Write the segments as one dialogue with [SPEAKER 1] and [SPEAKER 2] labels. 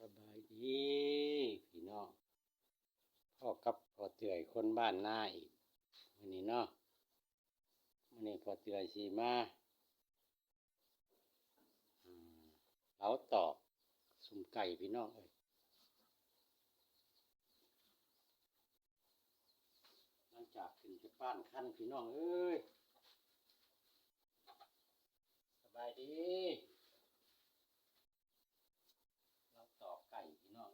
[SPEAKER 1] บายดีพี่น้องพ่อกับพ่อเตื่อยคนบ้านนาอีกมื้อนี้เนาะมื้อนี้พ่อเตื่อยสิมาอืมเอาตอกสุ่มไก่พี่น้องหลังจากขึ้นจากบ้านคันพี่น้องสบายดีเราตอกไก่พี่น้อง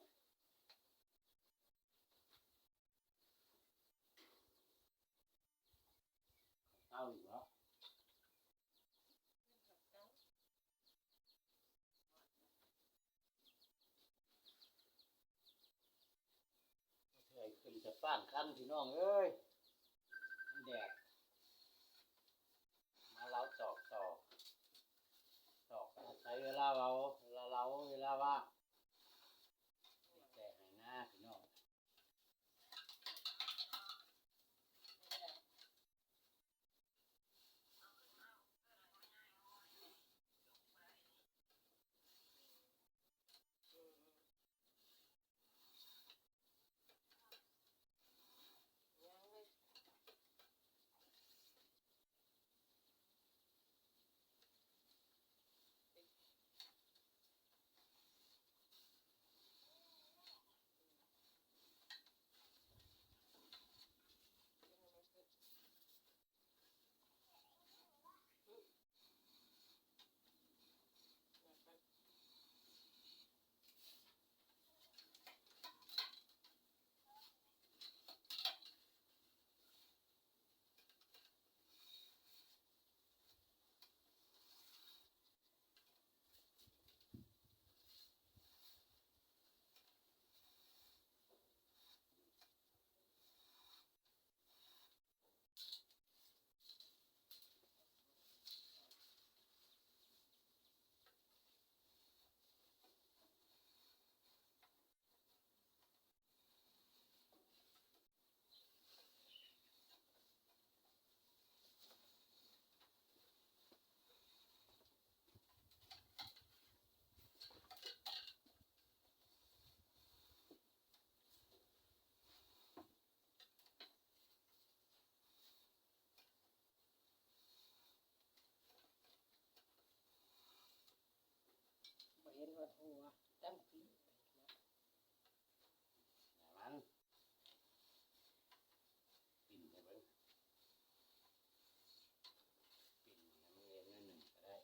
[SPEAKER 1] เต้าอยู่เหรอพ่อเตื่อยขึ้นจากบ้านคันพี่น้องมันแดดมาเราตอกใช้เวลาเวลาว่างแต่ให้หน้าพี่น้อง
[SPEAKER 2] บ่เห็นว่าหัวตั้งกิน
[SPEAKER 1] มันปิ่นให้เบิ่งปิ่นให้มันเรียนนั่นหนึ่งก็ได้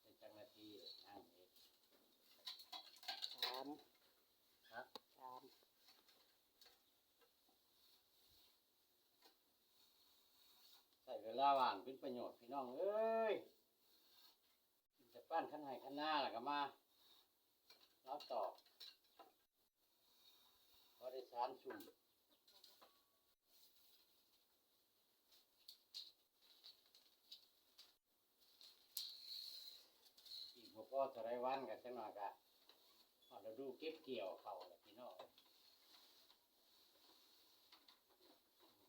[SPEAKER 1] เป็นจังนาทีนั่งเอง
[SPEAKER 2] สาม
[SPEAKER 1] ฮะ
[SPEAKER 2] สาม
[SPEAKER 1] ใส่เวลาว่างเป็นประโยชน์พี่น้องกินแต่ปั้นขั้นให้ขั้นหน้าแล้วก็มาแล้วตอกพอได้สารสุ่มอีกพอจะได้วันกันจังหน่อยกะเราดูเก็บเกี่ยวเขาแหละพี่น้อง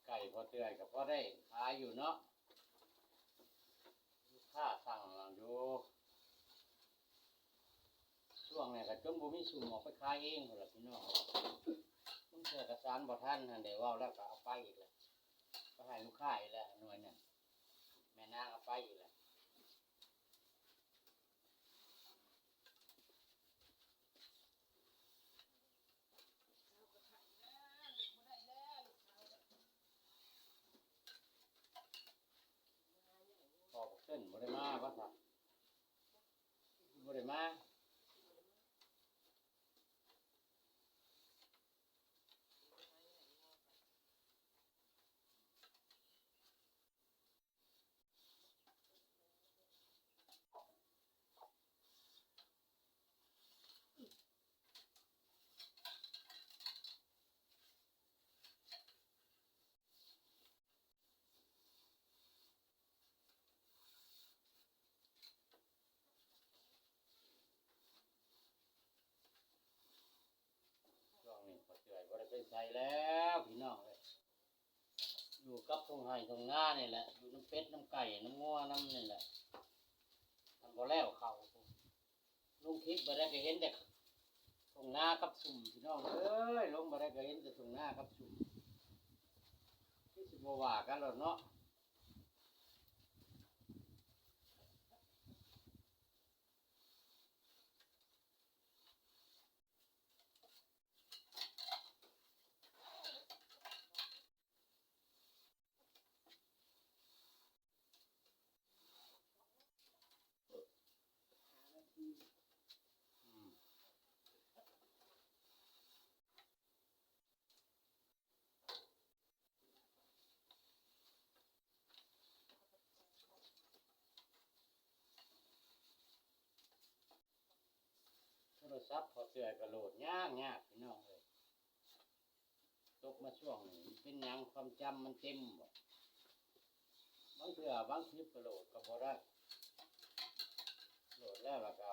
[SPEAKER 1] ไก่พอเตื่อยกับพอได้ขายอยู่เนาะลูกค้าสั่งอยู่ช่วงนี้ก็จนบ่มีสุ่มออกไปขายเองพุ่นล่ะพี่น้องมึงเจอกระสานบ่ทันหั่นได้เว้าแล้วก็เอาไปอีกแล้วไปให้ลูกค้าอีกแล้วหน่วยนึงแม่นางเอาไปอีกแล้วพอบอกเส้นบ่ได้มาบ่ซะบ่ได้มาช่วงนี้พอเตื่อยบ่ได้ไปใส่แล้วพี่น้อง อยู่กับทงไห้ทงหน้านี่แหละอยู่น้ำเป็ดน้ำไก่น้ำงัวน้ำนี่แหละมันบ่แล้วเขาลุงคิดบ่ได้ก็เห็นแต่ทงหน้ากับสุ่มพี่น้องเอ้ยลงบ่ได้ก็เห็นแต่ทงหน้ากับสุ่มที่สิบ่ว่ากันหรอกเนาะอืมโทรศัพท์พอเตือนก็โหลดยากยากพี่น้องเอ้ยตกมาช่วงนี้เป็นหยังความจำมันเต็มบ่บางเทื่อบางคลิปก็โหลดก็บ่ได้โหลดแล้วก็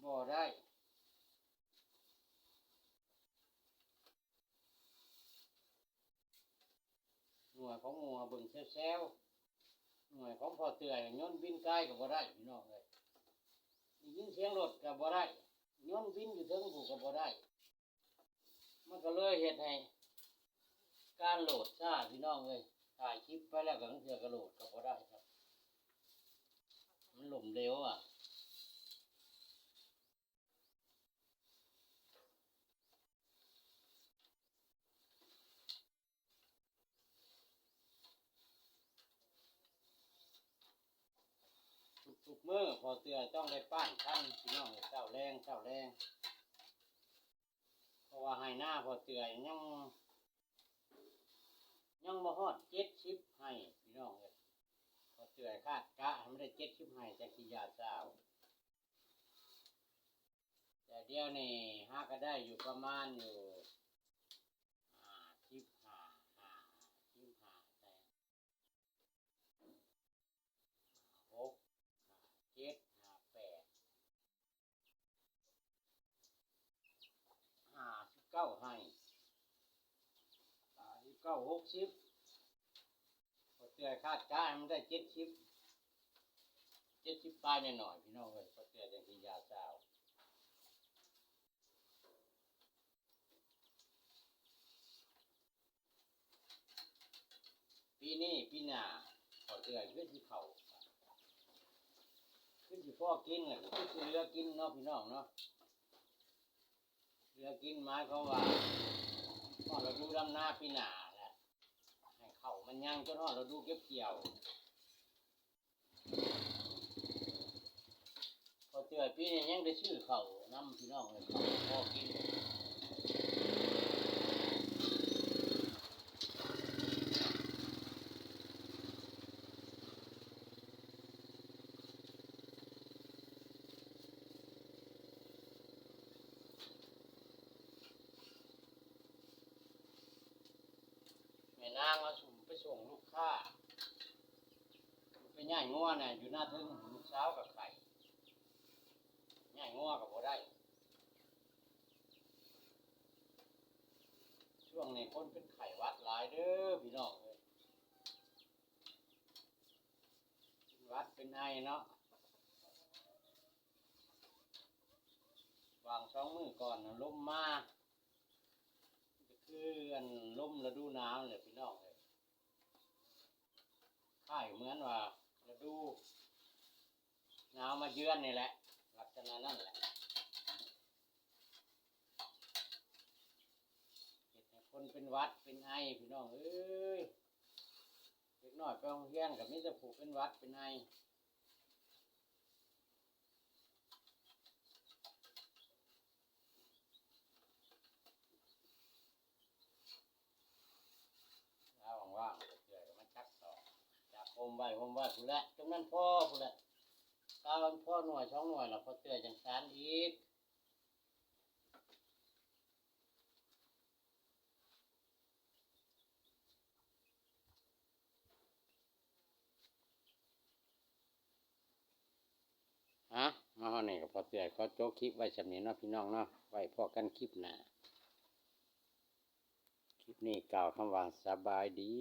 [SPEAKER 1] บ่ได้หน่วยของหมัวเบิ่งแซวๆหน่วยของพอเตือนย้อนบินใกล้ก็บ่ได้พี่น้องเอ้ยได้ยินเสียงรถก็บ่ได้ย้อนบินอยู่เทิงผู้ก็บ่ได้มันก็เลยเฮ็ดให้การโหลดช้าพี่น้องเอ้ยถ่ายคลิปไปแล้วก็บางเทื่อก็โหลดก็บ่ได้ครับมันหล่มเร็วอ่ะทุกๆมื้อพอเตือนต้องได้ป้านคันพี่น้องเอ้ยเช้าแรงเช้าแรงเพราะว่าให้หน้าพอเตือนยังบ่ฮอด70ให้พี่น้องเอ้ยพอเตือนคาดกะให้มันได้70ให้จักสิยาเช้าแต่เดี๋ยวนี้หาก็ได้อยู่ประมาณอยู่55แต่6 7 58 59ให้59 60พอเตือนคาดกะให้มันได้70ปลายหน่อยๆพี่น้องเอ้ยพอเตือนจังสิยาเช้าปีนี้ปีหน้าพอเตือนขึ้นสิเข้าขึ้นสิพ่อกินน่ะขึ้นสิเหลือกินเนาะพี่น้องเนาะเหลือกินหมายความว่าฮอดฤดูดำนาปีหน้าแหละให้เข้าวมันยังจนฮอดฤดูเก็บเกี่ยวพอเตือนปีนี้ยังได้ซื้อข้าวนำพี่น้องเลยข้าวพอกินแม่นางเอาสุ่มไปส่งลูกค้าไปย่ายงัวน่ะอยู่หน้าทึ่งลูกสาวกับไข่ย่ายงัวกับบ่ได้ช่วงนี้คนเป็นไข้หวัดหลายเด้อพี่น้องเอ้ยเป็นหวัดเป็นไอเนาะวาง2 มื้อก่อนน่ะลมมาก็คืออันลมฤดูหนาวเลยพี่น้องเอ้ยไข้เหมือนว่าฤดูหนาวมาเยือนนี่แหละลักษณะนั่นแหละเฮ็ดให้คนเป็นหวัดเป็นไอพี่น้องเอ้ยเด็กน้อยไปโรงเรียนก็มีแต่ผู้เป็นหวัดเป็นไอถ้าว่างๆก็เกิดก็มาชักต่อจากโฮมไว้พุ่นแหละตรงนั้นพ่อพุ่นแหละถ้ามันพ่อหน่วย2 หน่วยแล้วพอเตือจังซานอีกฮะมาฮอดนี่ก็พอเตือเขาโจกคลิปไว้สำนี้เนาะพี่น้องเนาะไว้พอกันคลิปหน้า คลิปนี้กล่าวคำว่าสบายดี